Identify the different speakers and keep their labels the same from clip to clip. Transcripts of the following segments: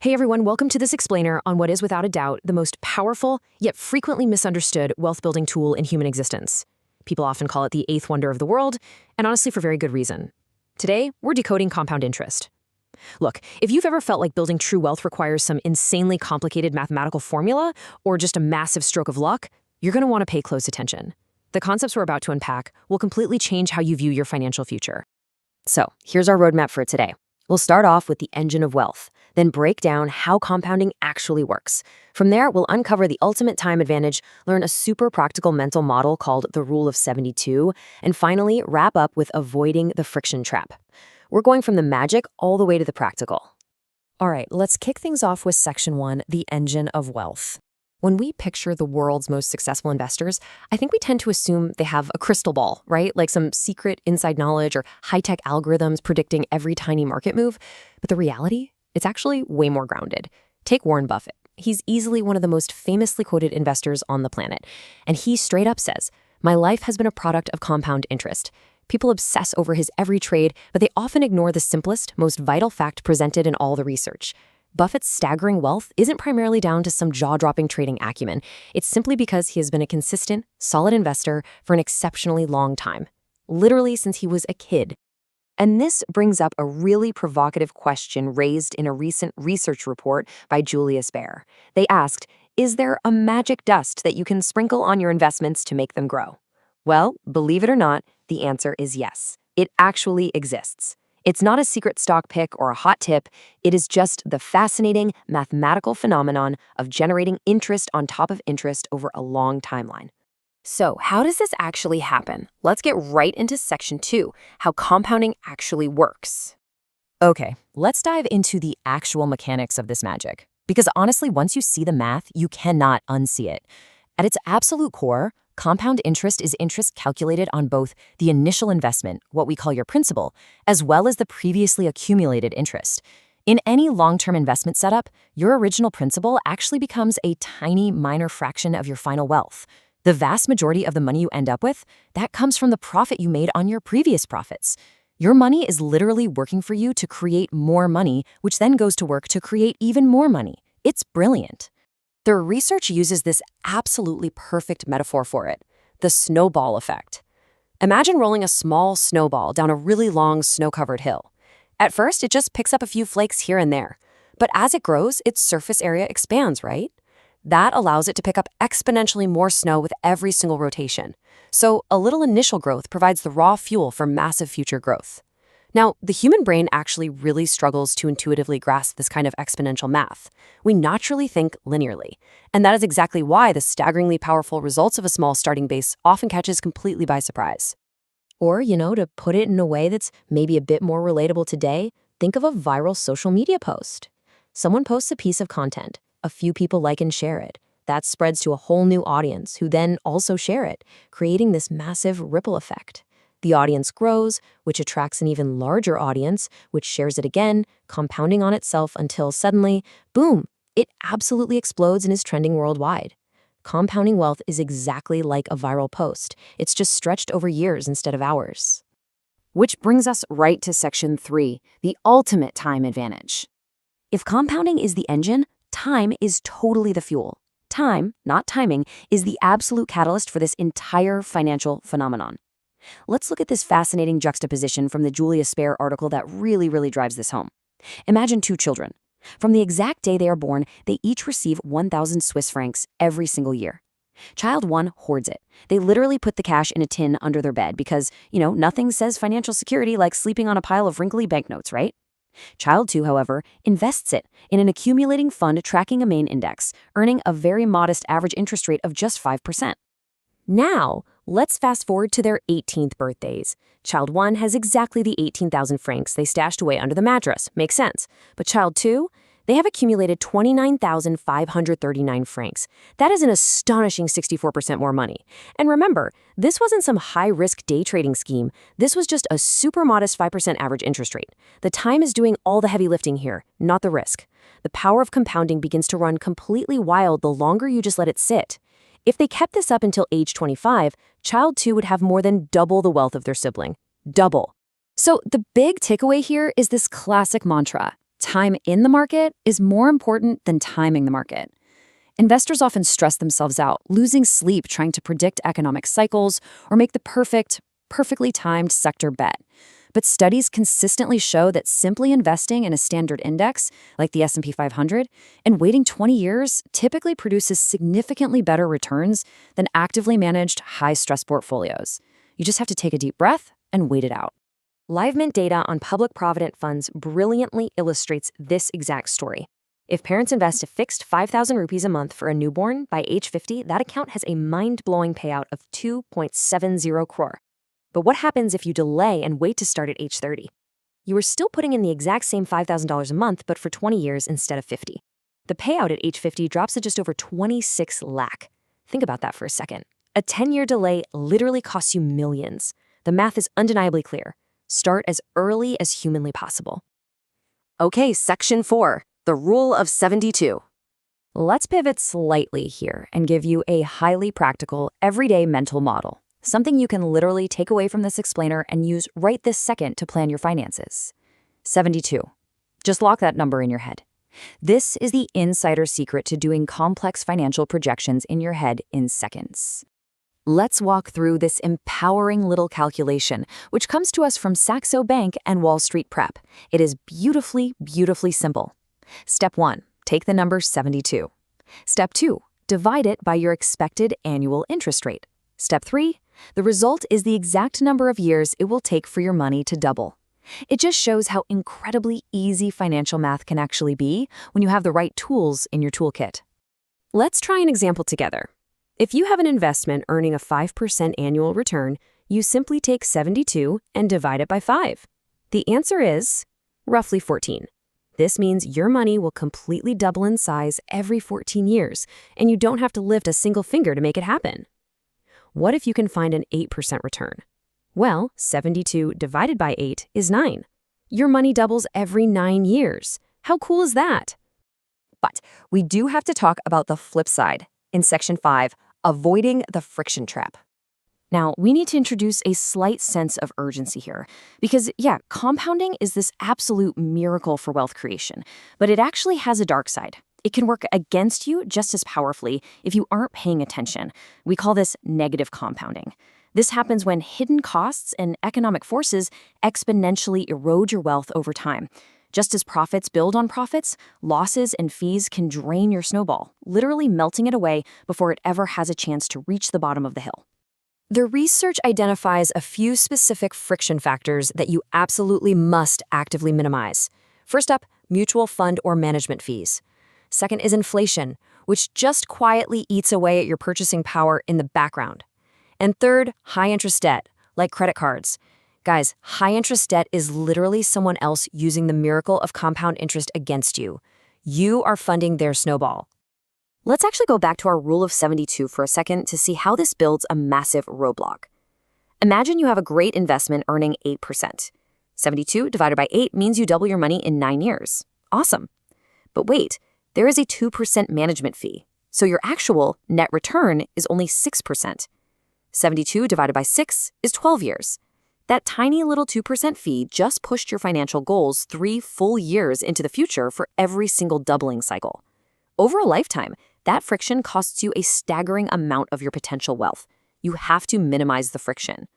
Speaker 1: Hey everyone, welcome to this explainer on what is without a doubt the most powerful, yet frequently misunderstood wealth building tool in human existence. People often call it the eighth wonder of the world, and honestly for very good reason. Today, we're decoding compound interest. Look, if you've ever felt like building true wealth requires some insanely complicated mathematical formula or just a massive stroke of luck, you're going to want to pay close attention. The concepts we're about to unpack will completely change how you view your financial future. So, here's our roadmap for today. We'll start off with the engine of wealth, then break down how compounding actually works. From there, we'll uncover the ultimate time advantage, learn a super practical mental model called the Rule of 72, and finally, wrap up with avoiding the friction trap. We're going from the magic all the way to the practical. All right, let's kick things off with Section 1, the engine of wealth. When we picture the world's most successful investors, I think we tend to assume they have a crystal ball, right? Like some secret inside knowledge or high-tech algorithms predicting every tiny market move. But the reality? It's actually way more grounded. Take Warren Buffett. He's easily one of the most famously quoted investors on the planet. And he straight up says, "My life has been a product of compound interest." People obsess over his every trade, but they often ignore the simplest, most vital fact presented in all the research. Buffett's staggering wealth isn't primarily down to some jaw-dropping trading acumen. It's simply because he has been a consistent, solid investor for an exceptionally long time, literally since he was a kid. And this brings up a really provocative question raised in a recent research report by Julius Baer. They asked, is there a magic dust that you can sprinkle on your investments to make them grow? Well, believe it or not, the answer is yes. It actually exists. It's not a secret stock pick or a hot tip. It is just the fascinating mathematical phenomenon of generating interest on top of interest over a long timeline. So, how does this actually happen? Let's get right into Section 2, how compounding actually works. Okay, let's dive into the actual mechanics of this magic. Because honestly, once you see the math, you cannot unsee it. At its absolute core, compound interest is interest calculated on both the initial investment, what we call your principal, as well as the previously accumulated interest. In any long-term investment setup, your original principal actually becomes a tiny minor fraction of your final wealth. The vast majority of the money you end up with, that comes from the profit you made on your previous profits. Your money is literally working for you to create more money, which then goes to work to create even more money. It's brilliant. The research uses this absolutely perfect metaphor for it, the snowball effect. Imagine rolling a small snowball down a really long snow-covered hill. At first, it just picks up a few flakes here and there. But as it grows, its surface area expands, right? That allows it to pick up exponentially more snow with every single rotation. So a little initial growth provides the raw fuel for massive future growth. Now, the human brain actually really struggles to intuitively grasp this kind of exponential math. We naturally think linearly, and that is exactly why the staggeringly powerful results of a small starting base often catches completely by surprise. Or, to put it in a way that's maybe a bit more relatable today, think of a viral social media post. Someone posts a piece of content, a few people like and share it. That spreads to a whole new audience who then also share it, creating this massive ripple effect. The audience grows, which attracts an even larger audience, which shares it again, compounding on itself until suddenly, boom, it absolutely explodes and is trending worldwide. Compounding wealth is exactly like a viral post. It's just stretched over years instead of hours. Which brings us right to Section 3, the ultimate time advantage. If compounding is the engine, time is totally the fuel. Time, not timing, is the absolute catalyst for this entire financial phenomenon. Let's look at this fascinating juxtaposition from the Julius Baer article that really drives this home. Imagine two children. From the exact day they are born, they each receive 1,000 Swiss francs every single year. Child 1 hoards it. They literally put the cash in a tin under their bed because, nothing says financial security like sleeping on a pile of wrinkly banknotes, right? Child 2, however, invests it in an accumulating fund tracking a main index, earning a very modest average interest rate of just 5%. Now, let's fast forward to their 18th birthdays. Child 1 has exactly the 18,000 francs they stashed away under the mattress. Makes sense. But Child 2, they have accumulated 29,539 francs. That is an astonishing 64% more money. And remember, this wasn't some high-risk day trading scheme. This was just a super modest 5% average interest rate. The time is doing all the heavy lifting here, not the risk. The power of compounding begins to run completely wild the longer you just let it sit. If they kept this up until age 25, Child 2 would have more than double the wealth of their sibling. Double. So the big takeaway here is this classic mantra.
Speaker 2: Time in the market is more important than timing the market. Investors often stress themselves out, losing sleep trying to predict economic cycles or make the perfectly timed sector bet. But studies consistently show that simply investing in a standard index, like the S&P 500, and waiting 20 years typically produces significantly better returns than actively managed high-stress portfolios. You just have to take a deep breath and wait it out.
Speaker 1: LiveMint data on public provident funds brilliantly illustrates this exact story. If parents invest a fixed 5,000 rupees a month for a newborn, by age 50, that account has a mind-blowing payout of 2.70 crore. But what happens if you delay and wait to start at age 30? You are still putting in the exact same $5,000 a month, but for 20 years instead of 50. The payout at age 50 drops to just over 26 lakh. Think about that for a second. A 10-year delay literally costs you millions. The math is undeniably clear. Start as early as humanly possible. Okay, section 4, the rule of 72.
Speaker 2: Let's pivot slightly here and give you a highly practical, everyday mental model. Something you can literally take away from this explainer and use right this second to plan your finances. 72. Just lock that number in your head. This is the insider secret to doing complex financial projections in your head in seconds. Let's walk through this empowering little calculation, which comes to us from Saxo Bank and Wall Street Prep. It is beautifully, beautifully simple. Step 1, take the number 72. Step 2, divide it by your expected annual interest rate. Step 3, the result is the exact number of years it will take for your money to double. It just shows how incredibly easy financial math can actually be when you have the right tools in your toolkit.
Speaker 1: Let's try an example together. If you have an investment earning a 5% annual return, you simply take 72 and divide it by 5. The answer is roughly 14. This means your money will completely double in size every 14 years, and you don't have to lift a single finger to make it happen. What if you can find an 8% return? Well, 72 divided by 8 is 9. Your money doubles every 9 years. How cool is that?
Speaker 2: But we do have to talk about the flip side. In section 5, avoiding the friction trap. Now, we need to introduce a slight sense of urgency here. Because, compounding is this absolute miracle for wealth creation. But it actually has a dark side. It can work against you just as powerfully if you aren't paying attention. We call this negative compounding. This happens when hidden costs and economic forces exponentially erode your wealth over time. Just as profits build on profits, losses and fees can drain your snowball, literally melting it away before it ever has a chance to reach the bottom of the hill.
Speaker 1: The research identifies a few specific friction factors that you absolutely must actively minimize. First up, mutual fund or management fees. Second is inflation, which just quietly eats away at your purchasing power in the background. And third, high-interest debt, like credit cards. Guys, high-interest debt is literally someone else using the miracle of compound interest against you. You are funding their snowball. Let's actually go back to our rule of 72 for a second to see how this builds a massive roadblock. Imagine you have a great investment earning 8%. 72 divided by 8 means you double your money in 9 years. Awesome. But wait, there is a 2% management fee, so your actual net return is only 6%. 72 divided by 6 is 12 years. That tiny little 2% fee just pushed your financial goals 3 full years into the future for every single doubling cycle. Over a lifetime, that friction costs you a staggering amount of your potential wealth. You have to minimize the friction.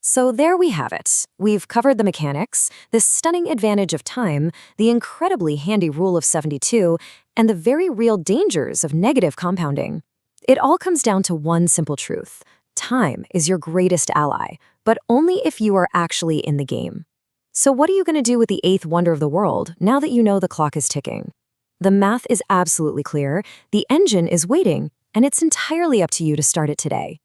Speaker 1: So there we have it. We've covered the mechanics, the stunning advantage of time, the incredibly handy rule of 72, and the very real dangers of negative compounding. It all comes down to one simple truth. Time is your greatest ally, but only if you are actually in the game. So what are you going to do with the eighth wonder of the world now that you know the clock is ticking? The math is absolutely clear, the engine is waiting, and it's entirely up to you to start it today.